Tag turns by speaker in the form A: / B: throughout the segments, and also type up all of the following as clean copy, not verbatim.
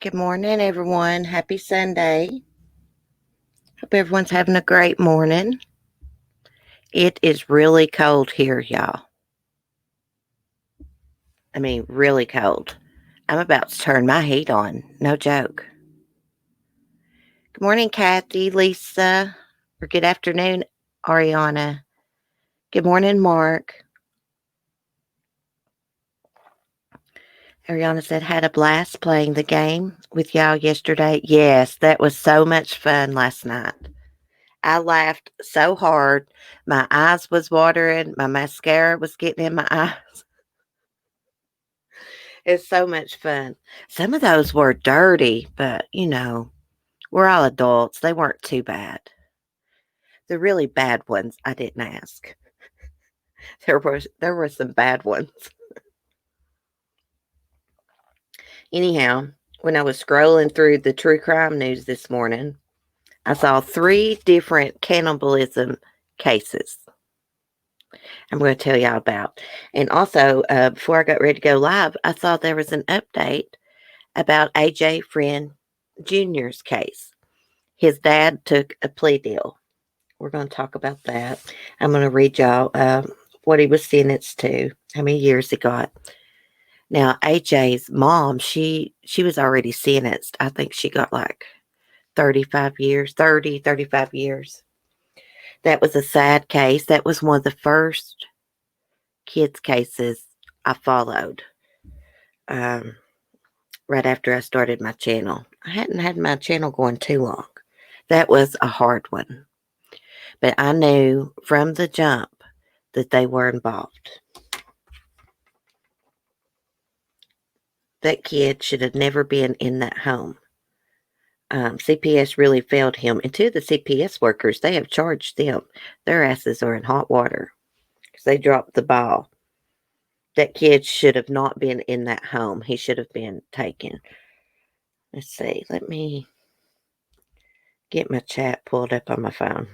A: Good morning, everyone. Happy Sunday. Hope everyone's having a great morning. It is really cold here, y'all. I mean, really cold. I'm about to turn my heat on. No joke. Good morning, Kathy, Lisa, or good afternoon, Ariana. Good morning, Mark. Ariana said, had a blast playing the game with y'all yesterday. Yes, that was so much fun last night. I laughed so hard. My eyes was watering. My mascara was getting in my eyes. It's so much fun. Some of those were dirty, but we're all adults. They weren't too bad. The really bad ones, I didn't ask. There were some bad ones. Anyhow, when I was scrolling through the true crime news this morning, I saw 3 different cannibalism cases. I'm going to tell y'all about. And also, before I got ready to go live, I saw there was an update about AJ Friend Jr.'s case. His dad took a plea deal. We're going to talk about that. I'm going to read y'all what he was sentenced to, how many years he got. Now, AJ's mom, she was already sentenced. I think she got like 35 years. That was a sad case. That was one of the first kids' cases I followed right after I started my channel. I hadn't had my channel going too long. That was a hard one. But I knew from the jump that they were involved. That kid should have never been in that home. CPS really failed him. And two of the CPS workers, they have charged them. Their asses are in hot water because they dropped the ball. That kid should have not been in that home. He should have been taken. Let's see. Let me get my chat pulled up on my phone.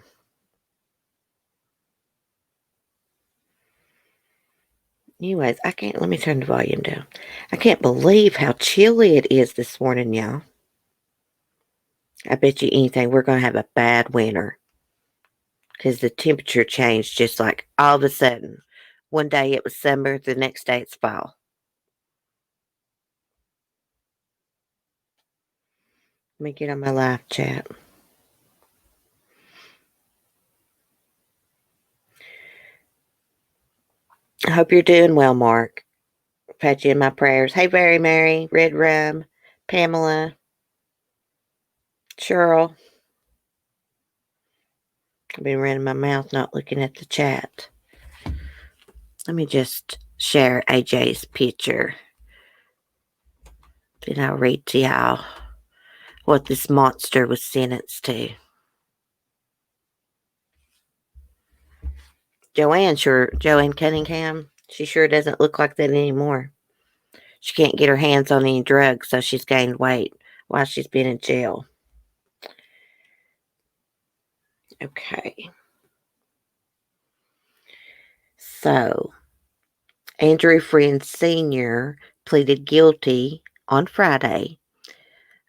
A: Anyways, let me turn the volume down. I can't believe how chilly it is this morning, y'all. I bet you anything we're going to have a bad winter because the temperature changed just like all of a sudden. One day it was summer, the next day it's fall. Let me get on my live chat. I hope you're doing well, Mark. Pat you in my prayers. Hey, Very Mary, Red Rum, Pamela, Cheryl. I've been running my mouth, not looking at the chat. Let me just share AJ's picture. Then I'll read to y'all what this monster was sentenced to. Joanne Cunningham, she sure doesn't look like that anymore. She can't get her hands on any drugs, so she's gained weight while she's been in jail. Okay. So, Andrew Friend Sr. pleaded guilty on Friday,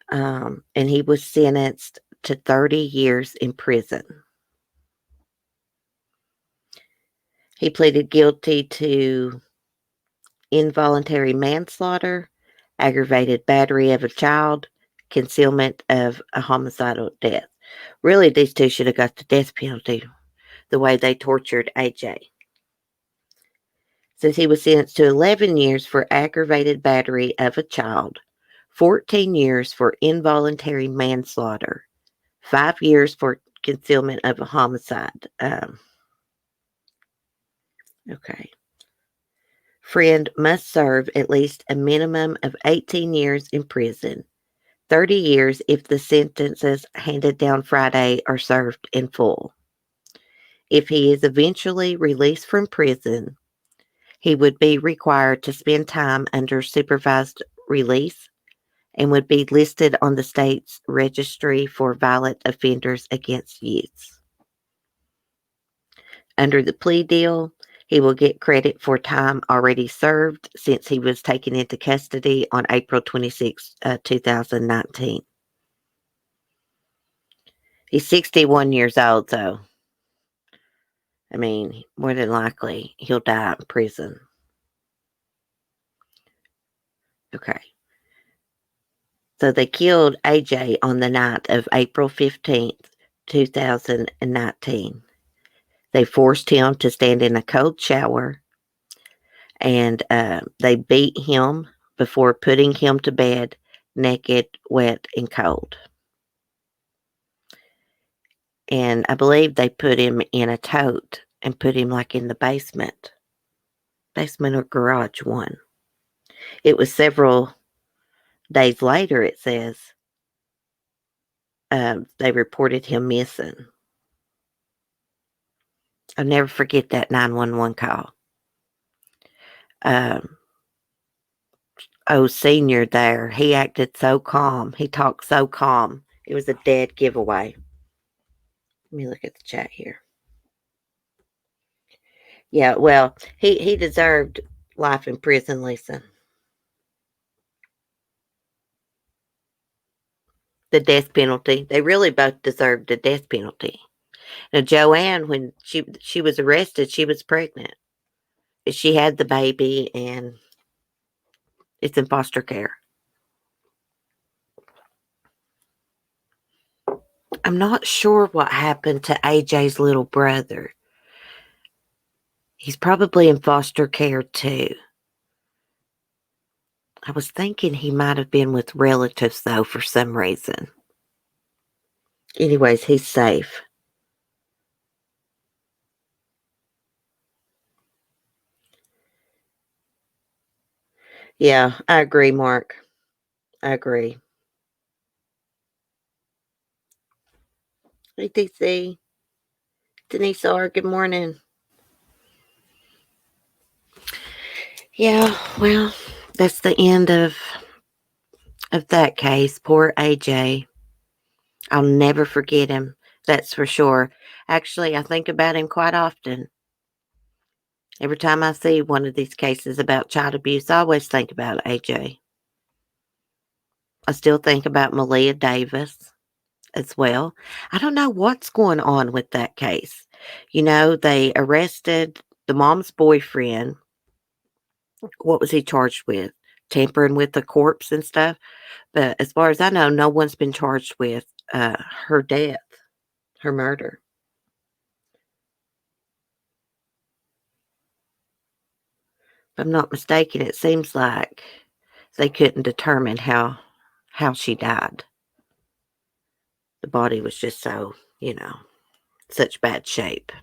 A: and he was sentenced to 30 years in prison. He pleaded guilty to involuntary manslaughter, aggravated battery of a child, concealment of a homicidal death. Really, these two should have got the death penalty the way they tortured AJ. Since he was sentenced to 11 years for aggravated battery of a child, 14 years for involuntary manslaughter, 5 years for concealment of a homicide. Okay. Friend must serve at least a minimum of 18 years in prison, 30 years if the sentences handed down Friday are served in full. If he is eventually released from prison, he would be required to spend time under supervised release and would be listed on the state's registry for violent offenders against youth. Under the plea deal, He will get credit for time already served since he was taken into custody on April 26, 2019. He's 61 years old, so, I mean, more than likely he'll die in prison. Okay. So they killed AJ on the night of April 15th, 2019. They forced him to stand in a cold shower, and they beat him before putting him to bed naked, wet, and cold. And I believe they put him in a tote and put him like in the basement or garage one. It was several days later, it says, they reported him missing. I'll never forget that 911 call. Senior there, he acted so calm. He talked so calm. It was a dead giveaway. Let me look at the chat here. Yeah, well, he deserved life in prison, Lisa. The death penalty. They really both deserved the death penalty. Now, Joanne, when she was arrested, she was pregnant. She had the baby, and it's in foster care. I'm not sure what happened to AJ's little brother. He's probably in foster care too. I was thinking he might have been with relatives, though, for some reason. Anyways, he's safe. Yeah, I agree, Mark. I agree. Hey, DC. Denise R., good morning. Yeah, well, that's the end of that case. Poor AJ. I'll never forget him. That's for sure. Actually, I think about him quite often. Every time I see one of these cases about child abuse, I always think about AJ. I still think about Malia Davis as well. I don't know what's going on with that case. You know, they arrested the mom's boyfriend. What was he charged with? Tampering with the corpse and stuff. But as far as I know, no one's been charged with her death, her murder. If I'm not mistaken, it seems like they couldn't determine how she died. The body was just so, such bad shape.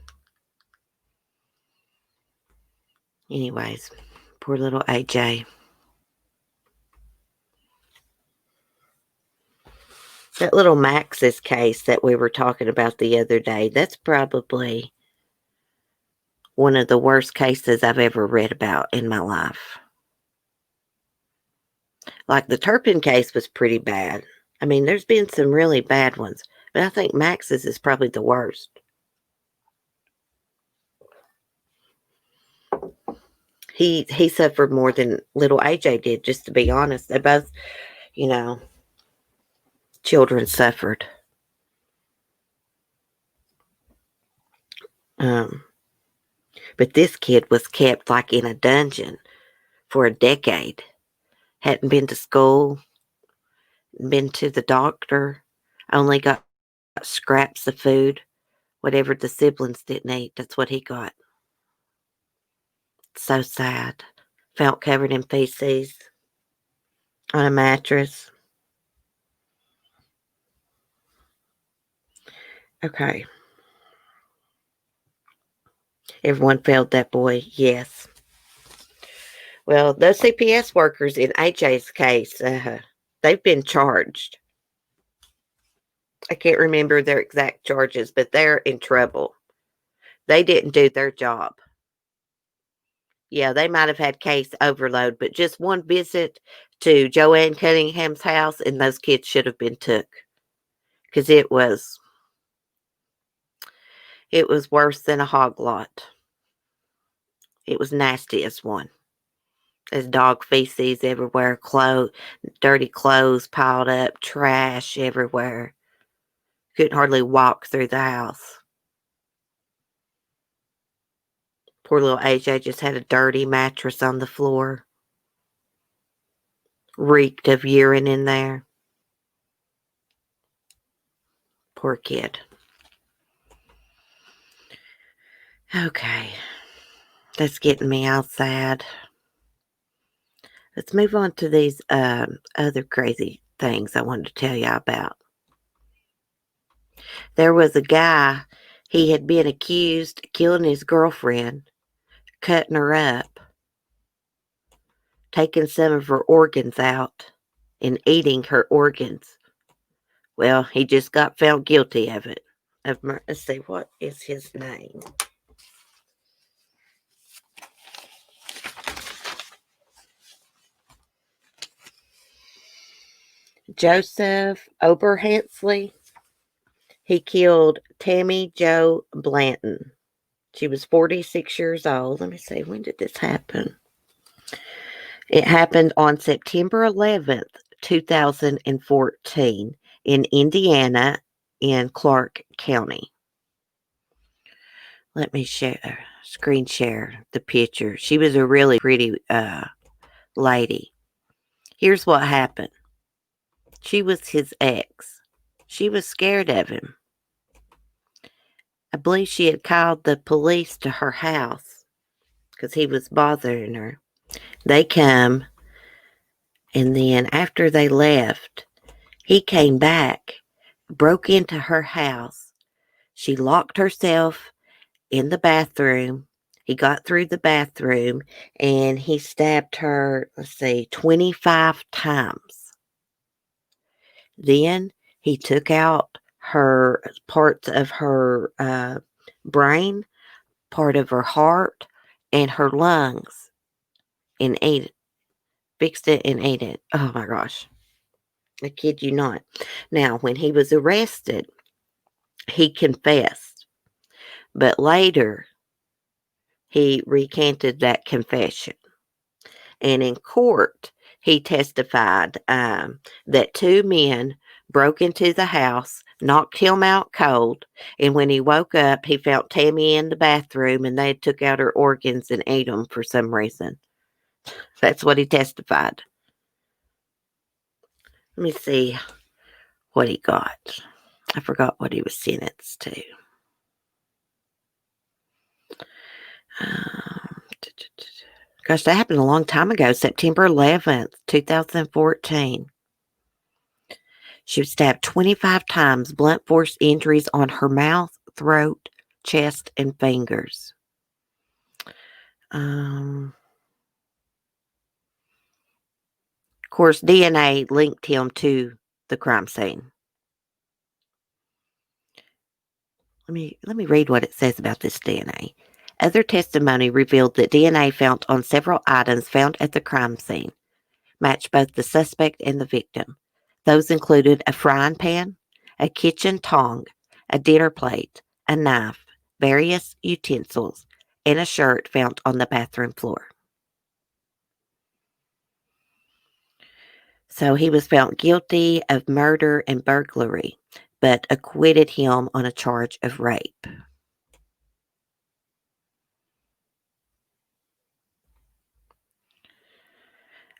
A: Anyways, poor little AJ. That little Max's case that we were talking about the other day, that's probably one of the worst cases I've ever read about in my life. Like the Turpin case was pretty bad. I mean, there's been some really bad ones, but I think Max's is probably the worst. He suffered more than little AJ did, just to be honest. They both, children suffered. But this kid was kept like in a dungeon for a decade. Hadn't been to school, been to the doctor, only got scraps of food. Whatever the siblings didn't eat, that's what he got. So sad. Felt covered in feces on a mattress. Okay. Everyone failed that boy. Yes. Well, those CPS workers in AJ's case, they've been charged. I can't remember their exact charges, but they're in trouble. They didn't do their job. Yeah, they might have had case overload, but just one visit to Joanne Cunningham's house and those kids should have been took. Because it was worse than a hog lot. It was nasty as one. There's dog feces everywhere, dirty clothes piled up, trash everywhere. Couldn't hardly walk through the house. Poor little AJ just had a dirty mattress on the floor. Reeked of urine in there. Poor kid. Okay. That's getting me all sad. Let's move on to these other crazy things I wanted to tell y'all about. There was a guy, he had been accused of killing his girlfriend, cutting her up, taking some of her organs out, and eating her organs. Well, he just got found guilty of it. Let's see, what is his name? Joseph Oberhansley. He killed Tammy Jo Blanton. She was 46 years old. Let me see, when did this happen? It happened on September 11th, 2014 in Indiana in Clark County. Let me screen share the picture. She was a really pretty lady. Here's what happened. She was his ex. She was scared of him. I believe she had called the police to her house because he was bothering her. They come, and then after they left, he came back, broke into her house. She locked herself in the bathroom. He got through the bathroom, and he stabbed her, 25 times. Then he took out her parts of her brain, part of her heart, and her lungs, and ate it. Fixed it and ate it. Oh my gosh. I kid you not. Now, when he was arrested, he confessed. But later, he recanted that confession. And in court, he testified that two men broke into the house, knocked him out cold, and when he woke up, he found Tammy in the bathroom, and they took out her organs and ate them for some reason. That's what he testified. Let me see what he got. I forgot what he was sentenced to. Gosh, that happened a long time ago, September 11th, 2014. She was stabbed 25 times, blunt force injuries on her mouth, throat, chest, and fingers. Of course, DNA linked him to the crime scene. Let me read what it says about this DNA. Other testimony revealed that DNA found on several items found at the crime scene matched both the suspect and the victim. Those included a frying pan, a kitchen tong, a dinner plate, a knife, various utensils, and a shirt found on the bathroom floor. So he was found guilty of murder and burglary, but acquitted him on a charge of rape.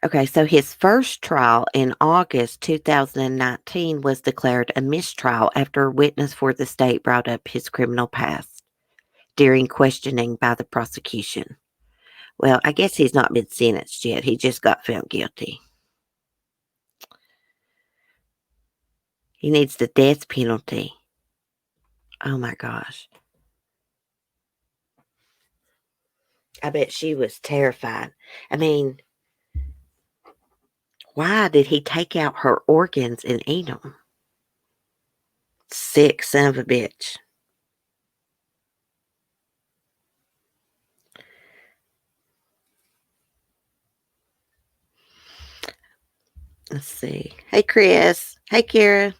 A: Okay, so his first trial in August 2019 was declared a mistrial after a witness for the state brought up his criminal past during questioning by the prosecution. Well, I guess he's not been sentenced yet. He just got found guilty. He needs the death penalty. Oh my gosh. I bet she was terrified. I mean, why did he take out her organs and eat them? Sick son of a bitch. Let's see. Hey, Chris. Hey, Kira.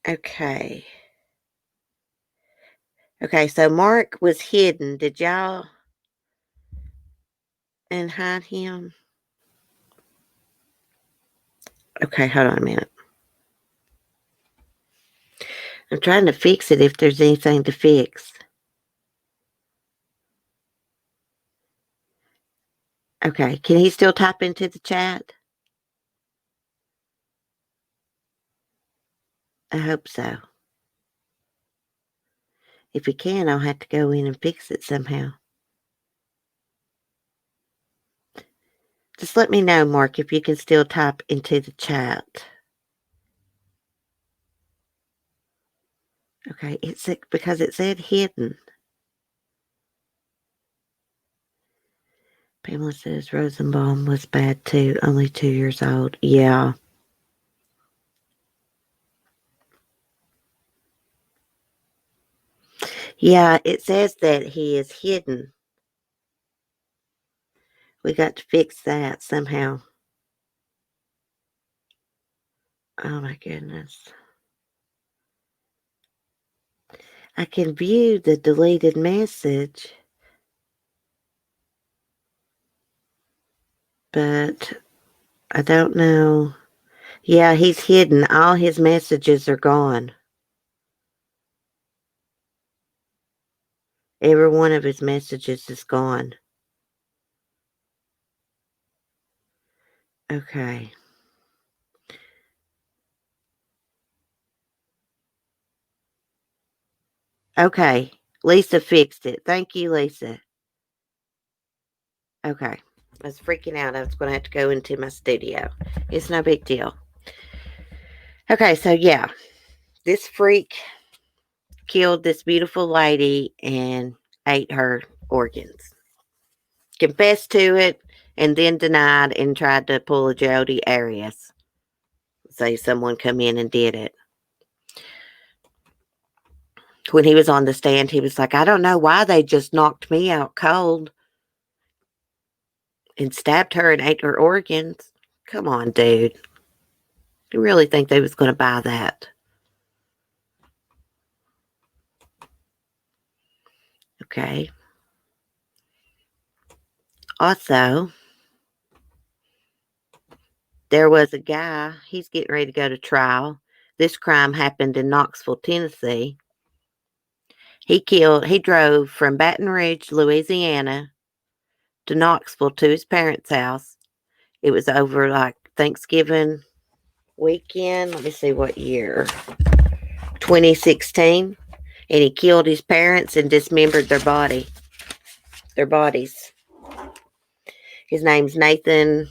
A: Okay. Okay, so Mark was hidden. Did y'all and hide him? Okay, hold on a minute. I'm trying to fix it if there's anything to fix. Okay, can he still type into the chat? I hope so. If he can, I'll have to go in and fix it somehow. Just let me know, Mark, if you can still type into the chat. Okay, it's because it said hidden. Pamela says Rosenbaum was bad too, only 2 years old. Yeah. Yeah, it says that he is hidden. We got to fix that somehow. Oh my goodness. I can view the deleted message, but I don't know. Yeah, he's hidden. All his messages are gone. Every one of his messages is gone. Okay. Okay. Lisa fixed it. Thank you, Lisa. Okay. I was freaking out. I was going to have to go into my studio. It's no big deal. Okay, so yeah, this freak killed this beautiful lady and ate her organs. Confessed to it and then denied and tried to pull a Jodi Arias. Say someone come in and did it. When he was on the stand, he was like, I don't know why they just knocked me out cold and stabbed her and ate her organs. Come on, dude. You really think they was going to buy that? Okay. Also, there was a guy, he's getting ready to go to trial. This crime happened in Knoxville, Tennessee. He drove from Baton Rouge, Louisiana to Knoxville to his parents' house. It was over like Thanksgiving weekend. Let me see what year. 2016. And he killed his parents and dismembered their bodies. His name's Nathan.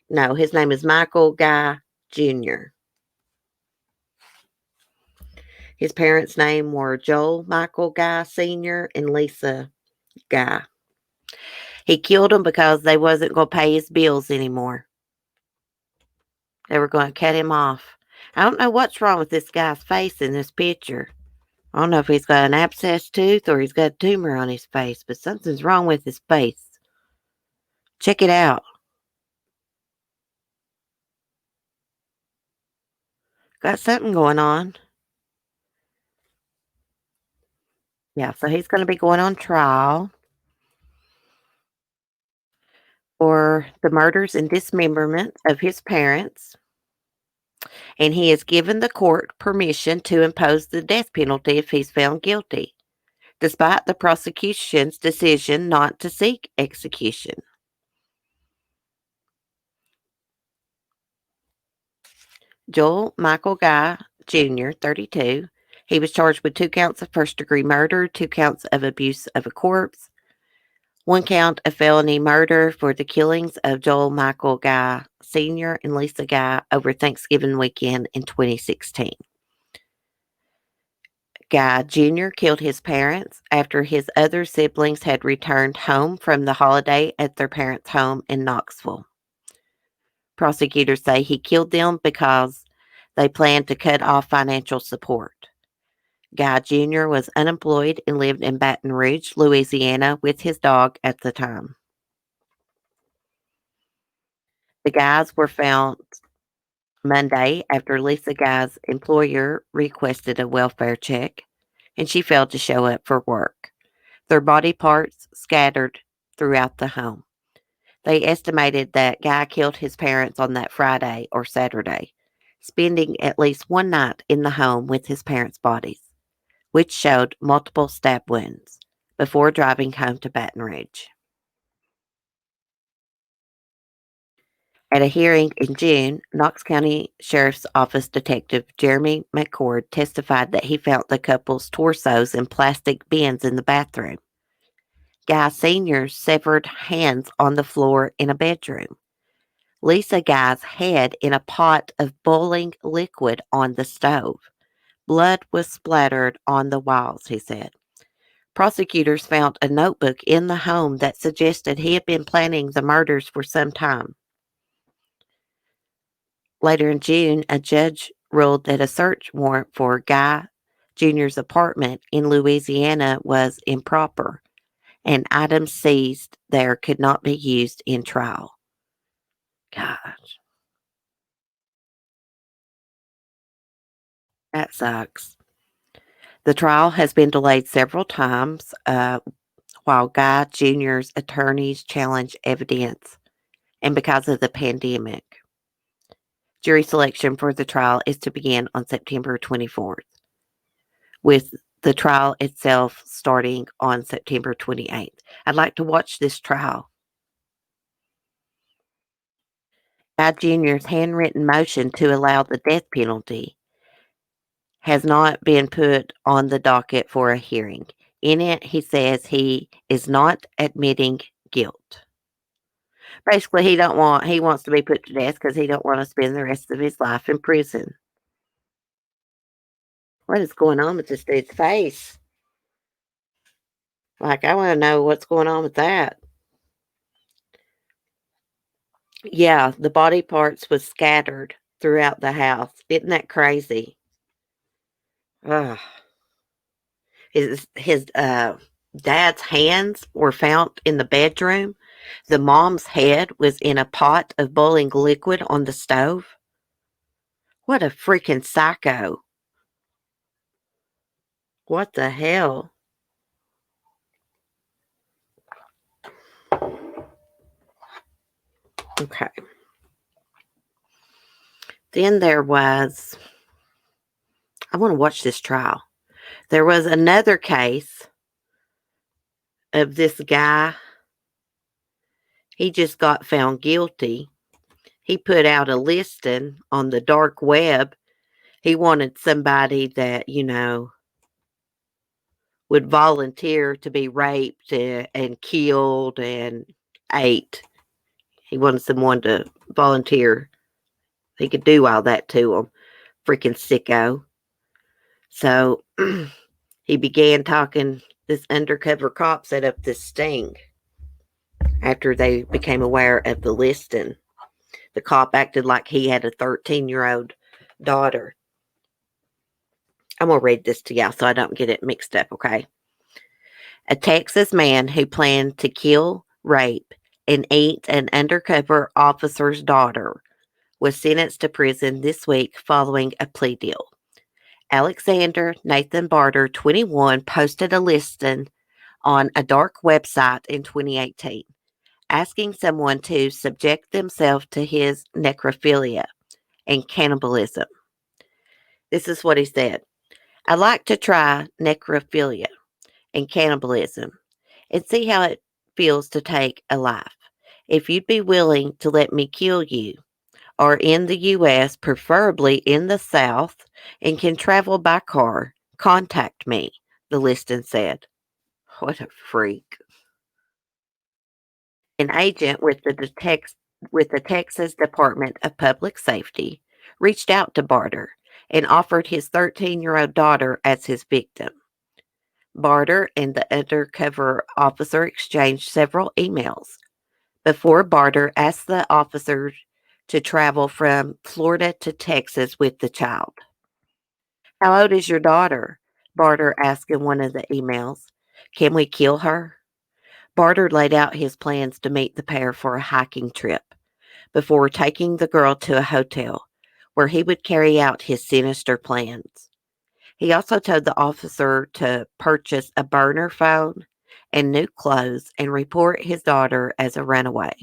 A: No, his name is Michael Guy Jr. His parents' name were Joel Michael Guy Sr. and Lisa Guy. He killed them because they wasn't going to pay his bills anymore. They were going to cut him off. I don't know what's wrong with this guy's face in this picture. I don't know if he's got an abscessed tooth or he's got a tumor on his face, but something's wrong with his face. Check it out. Got something going on. Yeah, so he's going to be going on trial for the murders and dismemberment of his parents. And he has given the court permission to impose the death penalty if he's found guilty, despite the prosecution's decision not to seek execution. Joel Michael Guy Jr., 32, he was charged with 2 counts of first-degree murder, 2 counts of abuse of a corpse, 1 count of felony murder for the killings of Joel Michael Guy Sr. and Lisa Guy over Thanksgiving weekend in 2016. Guy Jr. killed his parents after his other siblings had returned home from the holiday at their parents' home in Knoxville. Prosecutors say he killed them because they planned to cut off financial support. Guy Jr. was unemployed and lived in Baton Rouge, Louisiana, with his dog at the time. The guys were found Monday after Lisa Guy's employer requested a welfare check, and she failed to show up for work. Their body parts scattered throughout the home. They estimated that Guy killed his parents on that Friday or Saturday, spending at least one night in the home with his parents' bodies, which showed multiple stab wounds, before driving home to Baton Rouge. At a hearing in June, Knox County Sheriff's Office Detective Jeremy McCord testified that he found the couple's torsos in plastic bins in the bathroom. Guy Sr.'s severed hands on the floor in a bedroom. Lisa Guy's head in a pot of boiling liquid on the stove. Blood was splattered on the walls, he said. Prosecutors found a notebook in the home that suggested he had been planning the murders for some time. Later in June, a judge ruled that a search warrant for Guy Jr.'s apartment in Louisiana was improper, and items seized there could not be used in trial. Gosh, that sucks. The trial has been delayed several times while Guy Jr.'s attorneys challenge evidence, and because of the pandemic. Jury selection for the trial is to begin on September 24th, with the trial itself starting on September 28th. I'd like to watch this trial. Guy Jr.'s handwritten motion to allow the death penalty has not been put on the docket for a hearing. In it, he says he is not admitting guilt. Basically, he wants to be put to death because he don't want to spend the rest of his life in prison. What is going on with this dude's face? Like, I want to know what's going on with that. Yeah, the body parts was scattered throughout the house. Isn't that crazy? Ugh. His dad's hands were found in the bedroom. The mom's head was in a pot of boiling liquid on the stove. What a freaking psycho. What the hell? Okay. Then there was, I want to watch this trial. There was another case of this guy. He just got found guilty. He put out a listing on the dark web. He wanted somebody that, would volunteer to be raped and killed and ate. He wanted someone to volunteer. He could do all that to him. Freaking sicko. So he began talking. This undercover cop set up this sting after they became aware of the listing. The cop acted like he had a 13-year-old daughter. I'm going to read this to y'all so I don't get it mixed up, okay? A Texas man who planned to kill, rape, and eat an undercover officer's daughter was sentenced to prison this week following a plea deal. Alexander Nathan Barter, 21, posted a listing on a dark website in 2018, asking someone to subject themselves to his necrophilia and cannibalism. This is what he said. I'd like to try necrophilia and cannibalism and see how it feels to take a life. If you'd be willing to let me kill you, or in the U.S., preferably in the South, and can travel by car, contact me, the listing said. What a freak. An agent with the Texas Department of Public Safety reached out to Barter and offered his 13-year-old daughter as his victim. Barter and the undercover officer exchanged several emails before Barter asked the officer to travel from Florida to Texas with the child. How old is your daughter? Barter asked in one of the emails. Can we kill her? Barter laid out his plans to meet the pair for a hiking trip before taking the girl to a hotel where he would carry out his sinister plans. He also told the officer to purchase a burner phone and new clothes and report his daughter as a runaway.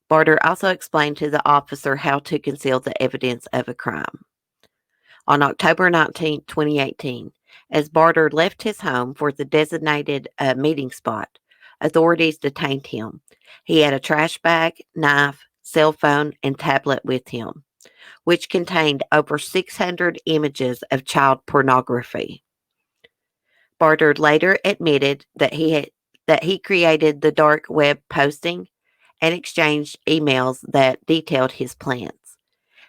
A: Barter also explained to the officer how to conceal the evidence of a crime. On October 19, 2018, as Barter left his home for the designated meeting spot, authorities detained him. He had a trash bag, knife, cell phone, and tablet with him, which contained over 600 images of child pornography. Barter later admitted that he created the dark web posting and exchanged emails that detailed his plans.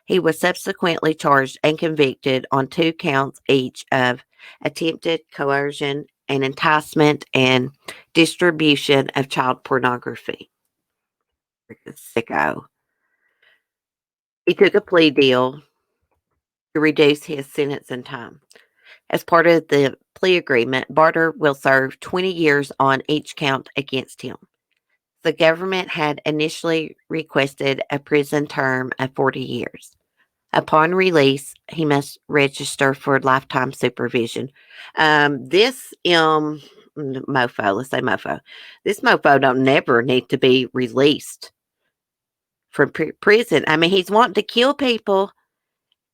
A: He was subsequently charged and convicted on 2 counts each of attempted coercion and enticement and distribution of child pornography. Sicko. He took a plea deal to reduce his sentence and time. As part of the plea agreement, Barter will serve 20 years on each count against him. The government had initially requested a prison term of 40 years. Upon release, he must register for lifetime supervision. This mofo, let's say mofo, this mofo don't never need to be released from prison. I mean, he's wanting to kill people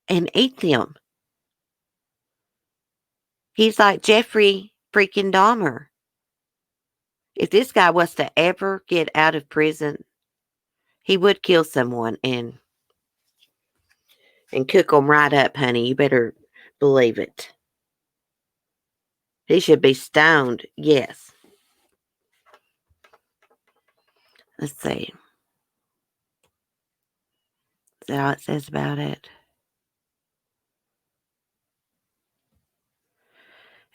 A: and eat them. He's like Jeffrey freaking Dahmer. If this guy was to ever get out of prison, he would kill someone and cook them right up, honey. You better believe it. He should be stoned, yes. Let's see. Is that all it says about it?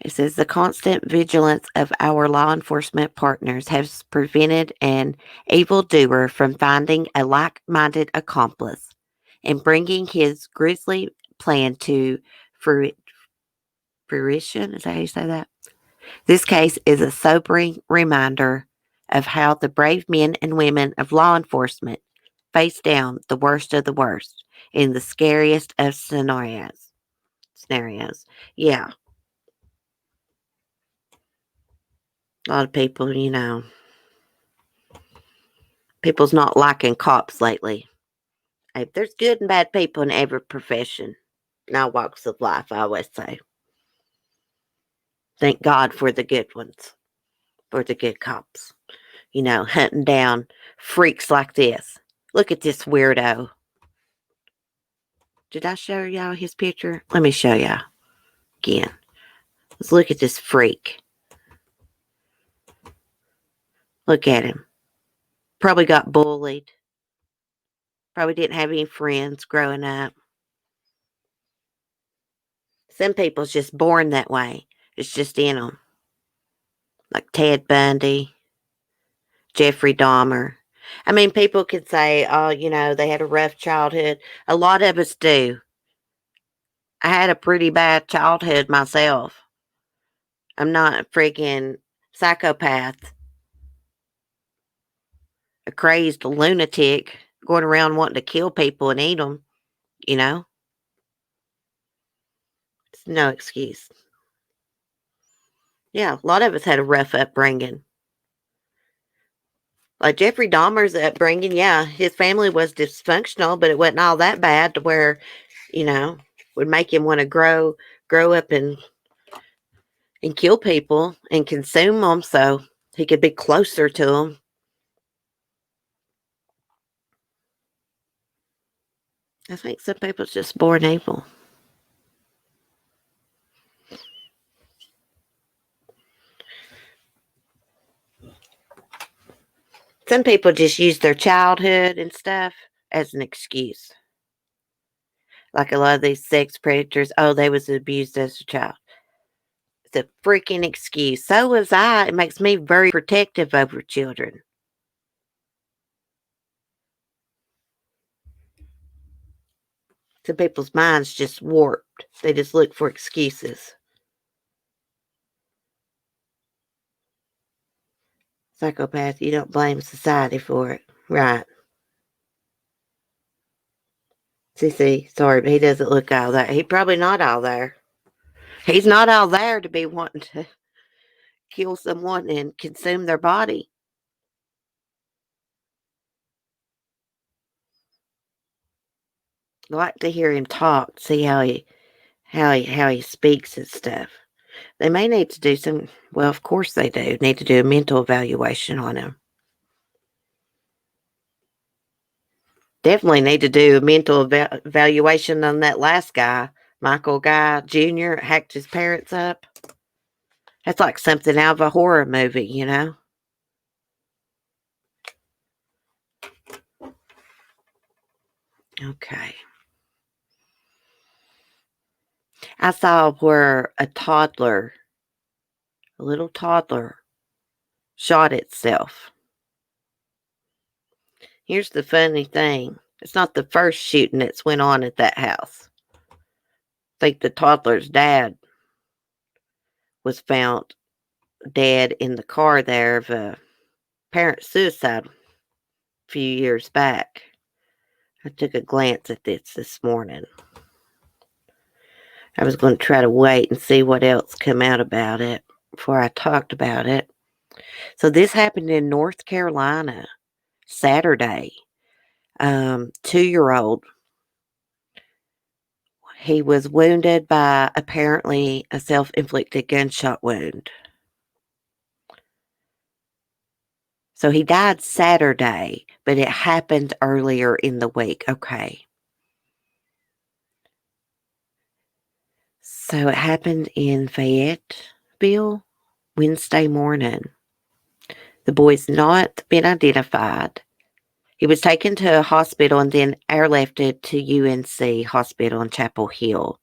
A: It says the constant vigilance of our law enforcement partners has prevented an evildoer from finding a like-minded accomplice and bringing his grisly plan to fruition. Is that how you say that? This case is a sobering reminder of how the brave men and women of law enforcement face down the worst of the worst in the scariest of scenarios. Yeah. A lot of people, people's not liking cops lately. There's good and bad people in every profession, in all walks of life, I always say. Thank God for the good ones, for the good cops. Hunting down freaks like this. Look at this weirdo. Did I show y'all his picture? Let me show y'all again. Let's look at this freak. Look at him. Probably got bullied. Probably didn't have any friends growing up. Some people's just born that way. It's just in them. Like Ted Bundy, Jeffrey Dahmer. I mean, people could say, oh, they had a rough childhood. A lot of us do. I had a pretty bad childhood myself. I'm not a freaking psychopath, a crazed lunatic going around wanting to kill people and eat them, you know? It's no excuse. Yeah, a lot of us had a rough upbringing. Like Jeffrey Dahmer's upbringing, yeah, his family was dysfunctional, but it wasn't all that bad to where, would make him want to grow up and kill people and consume them so he could be closer to them. I think some people's just born evil. Some people just use their childhood and stuff as an excuse. Like a lot of these sex predators, oh, they was abused as a child. It's a freaking excuse. So was I. It makes me very protective over children. Some people's minds just warped. They just look for excuses. Psychopath, you don't blame society for it. Right. See, sorry, but he doesn't look all there. He probably not all there. He's not all there to be wanting to kill someone and consume their body. I like to hear him talk, see how he speaks and stuff. They may need to do some. Well, of course they do. Need to do a mental evaluation on him. Definitely need to do a mental evaluation on that last guy, Michael Guy Jr. Hacked his parents up. That's like something out of a horror movie, you know? Okay. I saw where a little toddler, shot itself. Here's the funny thing. It's not the first shooting that's went on at that house. I think the toddler's dad was found dead in the car there of a parent suicide a few years back. I took a glance at this morning. I was going to try to wait and see what else come out about it before I talked about it. So this happened in North Carolina, Saturday. 2-year-old. He was wounded by apparently a self-inflicted gunshot wound. So he died Saturday, but it happened earlier in the week. Okay. So it happened in Fayetteville Wednesday morning. The boy's not been identified. He was taken to a hospital and then airlifted to UNC Hospital in Chapel Hill.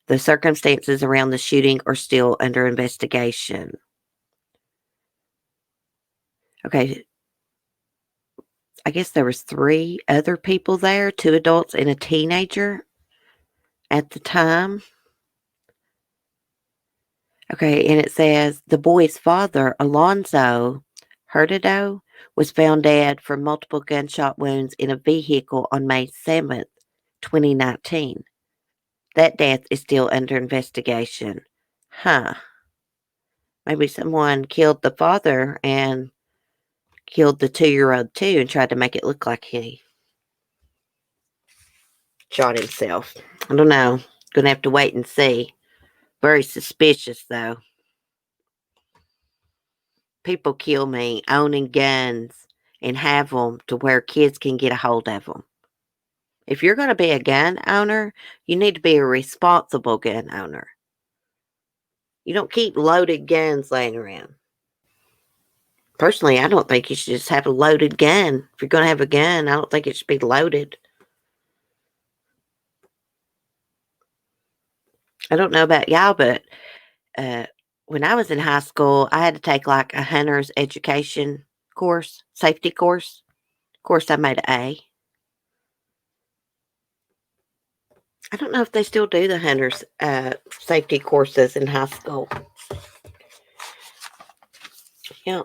A: The circumstances around the shooting are still under investigation. Okay. I guess there was 3 other people there, 2 adults and a teenager at the time. Okay, and it says the boy's father, Alonzo Hurtado, was found dead from multiple gunshot wounds in a vehicle on May 7th, 2019. That death is still under investigation. Huh. Maybe someone killed the father and killed the 2-year-old too and tried to make it look like he shot himself. I don't know. Gonna have to wait and see. Very suspicious, though. People kill me owning guns and have them to where kids can get a hold of them. If you're going to be a gun owner, you need to be a responsible gun owner. You don't keep loaded guns laying around. Personally, I don't think you should just have a loaded gun. If you're going to have a gun, I don't think it should be loaded. I don't know about y'all, but when I was in high school, I had to take like a hunter's education course, safety course. Of course, I made an A. I don't know if they still do the hunters safety courses in high school. Yeah.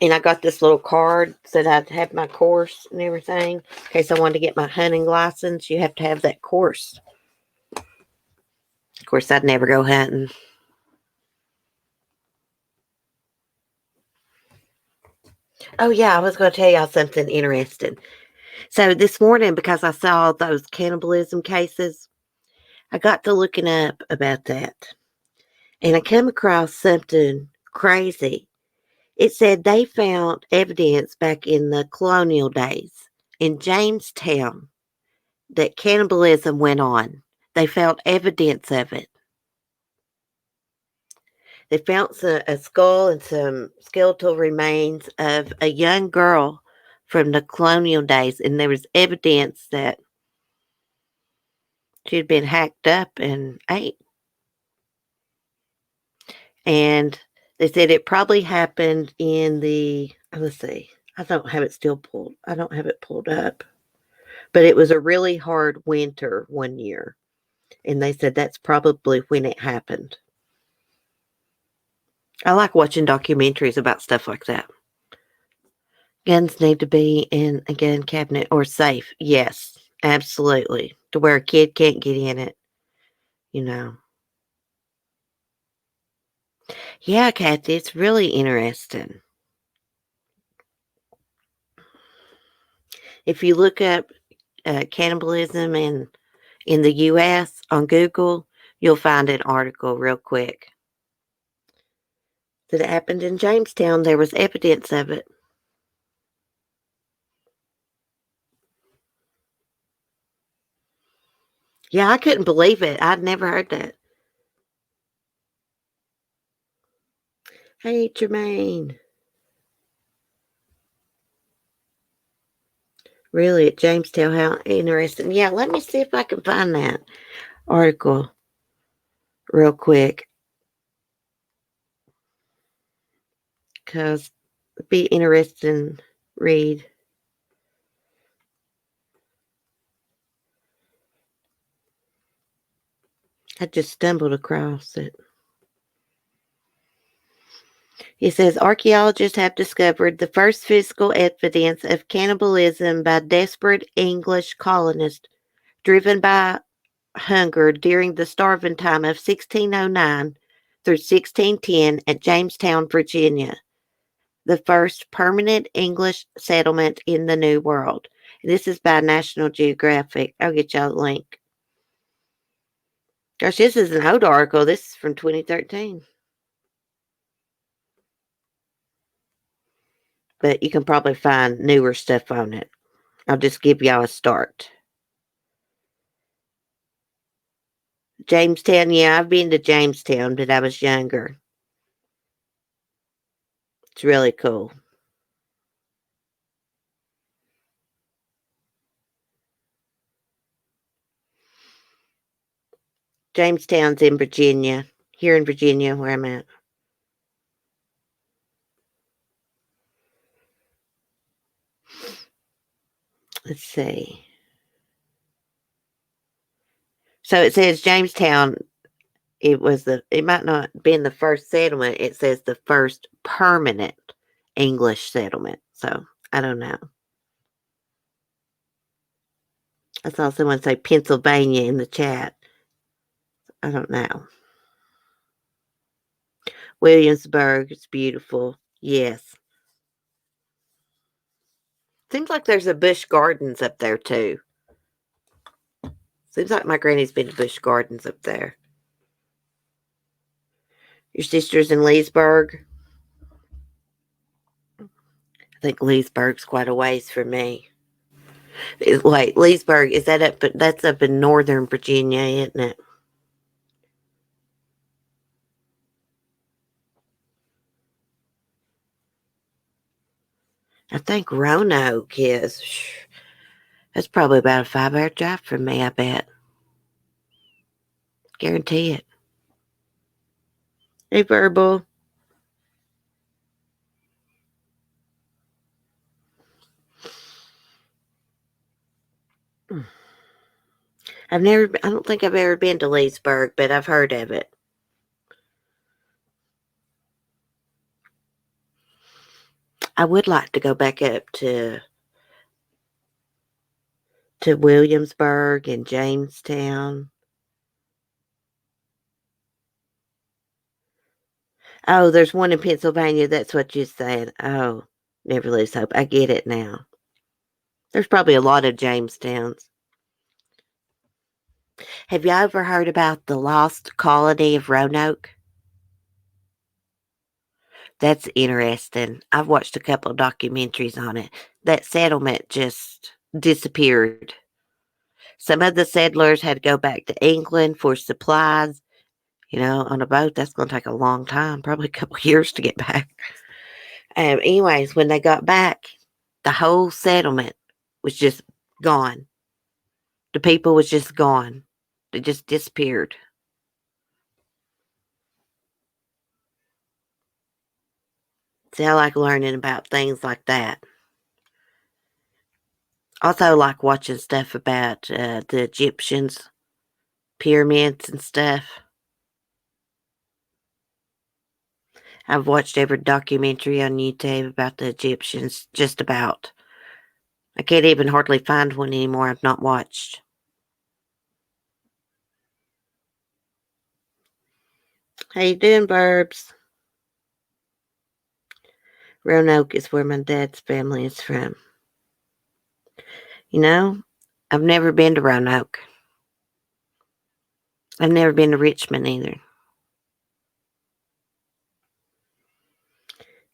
A: And I got this little card that I'd have my course and everything. In case I wanted to get my hunting license, you have to have that course. Of course, I'd never go hunting. Oh, yeah, I was going to tell y'all something interesting. So this morning, because I saw those cannibalism cases, I got to looking up about that. And I came across something crazy. It said they found evidence back in the colonial days in Jamestown that cannibalism went on. They found evidence of it. They found a skull and some skeletal remains of a young girl from the colonial days, and there was evidence that she had been hacked up and ate. And they said it probably happened in let's see, I don't have it pulled up, but it was a really hard winter one year. And they said that's probably when it happened. I like watching documentaries about stuff like that. Guns need to be in a gun cabinet or safe. Yes, Absolutely. To where a kid can't get in it, you know. Yeah, Kathy, it's really interesting. If you look up cannibalism in the U.S. on Google, you'll find an article real quick that it happened in Jamestown. There was evidence of it. Yeah, I couldn't believe it. I'd never heard that. Hey, Jermaine. Really, at Jamestown, how interesting. Yeah, let me see if I can find that article real quick because it'd be interesting read. I just stumbled across it. It says archaeologists have discovered the first physical evidence of cannibalism by desperate English colonists driven by hunger during the starving time of 1609 through 1610 at Jamestown, Virginia, the first permanent English settlement in the New World. This is by National Geographic. I'll get y'all the link. Gosh, this is an old article. This is from 2013. But you can probably find newer stuff on it. I'll just give y'all a start. Jamestown, yeah, I've been to Jamestown, but I was younger. It's really cool. Jamestown's in Virginia, here in Virginia, where I'm at. Let's see. So it says Jamestown. It might not been the first settlement. It says the first permanent English settlement. So I don't know. I saw someone say Pennsylvania in the chat. I don't know. Williamsburg is beautiful. Yes. Seems like there's a Busch Gardens up there too. Seems like my granny's been to Busch Gardens up there. Your sister's in Leesburg? I think Leesburg's quite a ways from me. Wait, Leesburg, is that up? But that's up in northern Virginia, isn't it? I think Roanoke is. That's probably about a 5 hour drive from me, I bet. Guarantee it. Hey, Verbal. I don't think I've ever been to Leesburg, but I've heard of it. I would like to go back up to Williamsburg and Jamestown. Oh, there's one in Pennsylvania. That's what you said. Oh, never lose hope. I get it now. There's probably a lot of Jamestowns. Have you ever heard about the lost colony of Roanoke? That's interesting. I've watched a couple of documentaries on it. That settlement just disappeared. Some of the settlers had to go back to England for supplies. On a boat, that's going to take a long time, probably a couple of years to get back. Anyways, when they got back, the whole settlement was just gone. The people was just gone. They just disappeared. See, I like learning about things like that. Also, like watching stuff about the Egyptians, pyramids and stuff. I've watched every documentary on YouTube about the Egyptians, just about. I can't even hardly find one anymore I've not watched. How you doing, Burbs? Roanoke is where my dad's family is from. You know, I've never been to Roanoke. I've never been to Richmond either.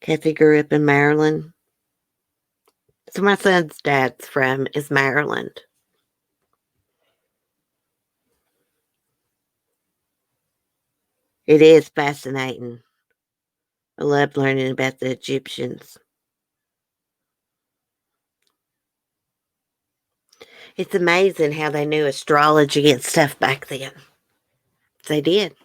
A: Kathy grew up in Maryland. So my son's dad's from is Maryland. It is fascinating. I love learning about the Egyptians. It's amazing how they knew astrology and stuff back then. They did.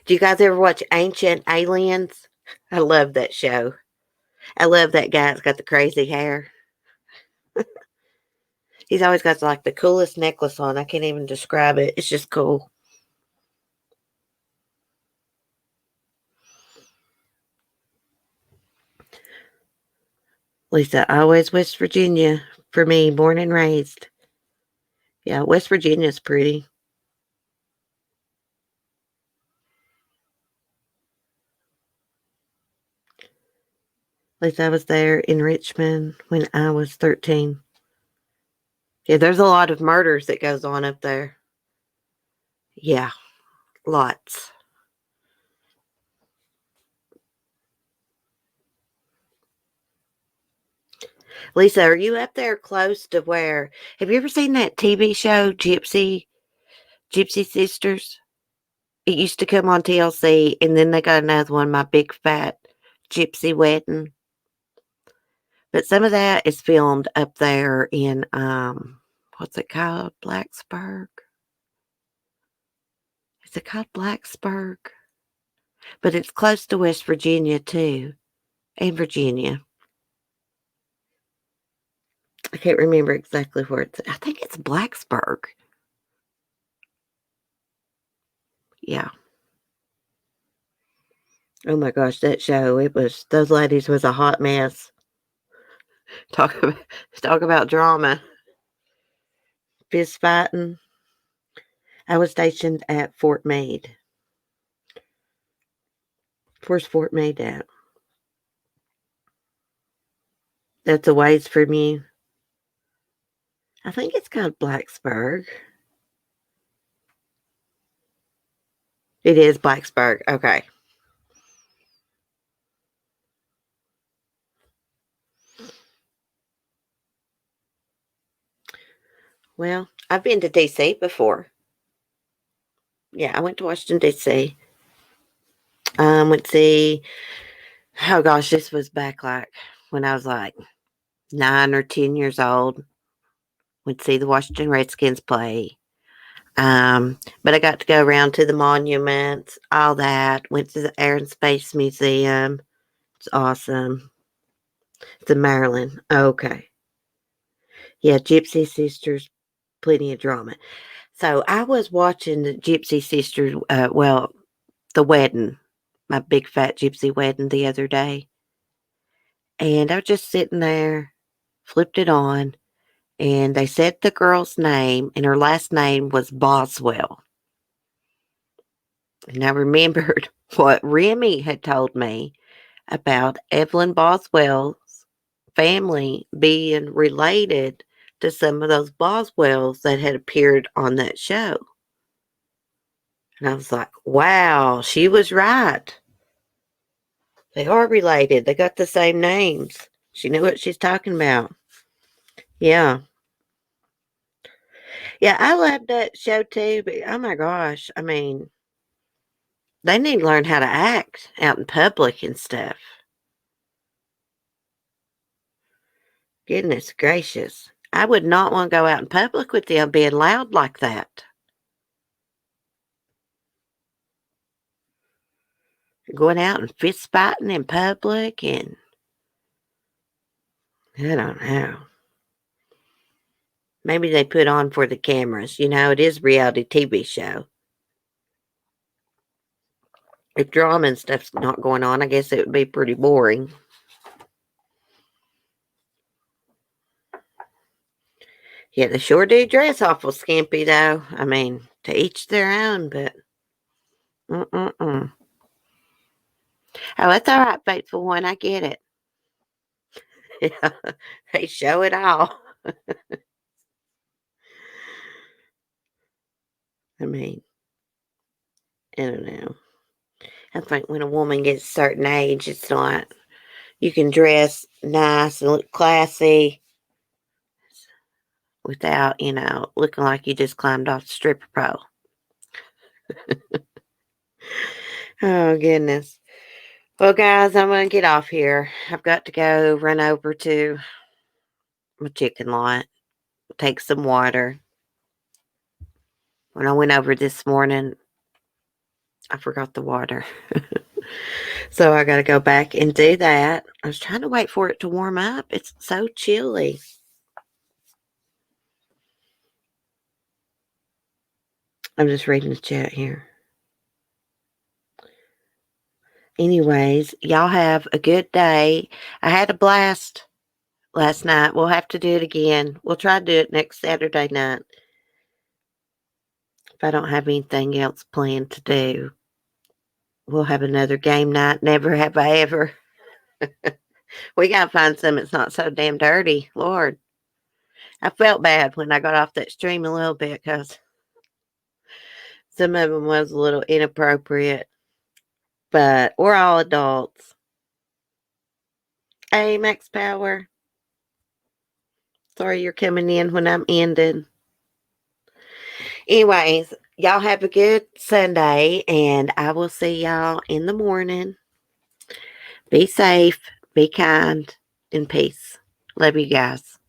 A: Do you guys ever watch Ancient Aliens? I love that show. I love that guy that's got the crazy hair. He's always got like the coolest necklace on. I can't even describe it. It's just cool. Lisa, always West Virginia for me, born and raised. Yeah, West Virginia's pretty. At least I was there in Richmond when I was 13. Yeah, there's a lot of murders that goes on up there. Yeah, lots. Lisa, are you up there close to where? Have you ever seen that TV show, Gypsy Sisters? It used to come on TLC, and then they got another one, My Big Fat Gypsy Wedding. But some of that is filmed up there in what's it called? Blacksburg. Is it called Blacksburg? But it's close to West Virginia too, and Virginia. I can't remember exactly where it's. I think it's Blacksburg. Yeah. Oh my gosh, that show! It was those ladies was a hot mess. Talk about talk about drama, fist fighting. I was stationed at Fort Meade. Where's Fort Meade at? That's a ways from you. I think it's called Blacksburg. It is Blacksburg. Okay. Well, I've been to DC before. Yeah, I went to Washington DC. Went to see. Oh gosh, this was back like when I was like 9 or 10 years old. Went to see the Washington Redskins play. But I got to go around to the monuments, all that. Went to the Air and Space Museum. It's awesome. It's in Maryland. Okay. Yeah, Gypsy Sisters, plenty of drama. So I was watching the Gypsy Sisters, the wedding, my big fat gypsy wedding the other day. And I was just sitting there, flipped it on, and they said the girl's name, and her last name was Boswell. And I remembered what Remy had told me about Evelyn Boswell's family being related to some of those Boswells that had appeared on that show. And I was like, wow, she was right. They are related. They got the same names. She knew what she's talking about. Yeah. Yeah, I loved that show too, but oh my gosh, I mean, they need to learn how to act out in public and stuff. Goodness gracious. I would not want to go out in public with them being loud like that. Going out and fist fighting in public and I don't know. Maybe they put on for the cameras. You know, it is a reality TV show. If drama and stuff's not going on, I guess it would be pretty boring. Yeah, they sure do dress awful skimpy, though. I mean, to each their own, but mm-mm-mm. Oh, that's all right, faithful one. I get it. Yeah, they show it all. I mean, I don't know. I think when a woman gets a certain age, it's not, you can dress nice and look classy without, looking like you just climbed off the stripper pole. Oh, goodness. Well, guys, I'm going to get off here. I've got to go run over to my chicken lot, take some water. When I went over this morning, I forgot the water. So I got to go back and do that. I was trying to wait for it to warm up. It's so chilly. I'm just reading the chat here. Anyways, y'all have a good day. I had a blast last night. We'll have to do it again. We'll try to do it next Saturday night. If I don't have anything else planned to do, we'll have another game night. Never have I ever. We got to find some that's not so damn dirty. Lord. I felt bad when I got off that stream a little bit because some of them was a little inappropriate. But we're all adults. Hey, Max Power. Sorry you're coming in when I'm ending. Anyways, y'all have a good Sunday, and I will see y'all in the morning. Be safe, be kind, and peace. Love you guys.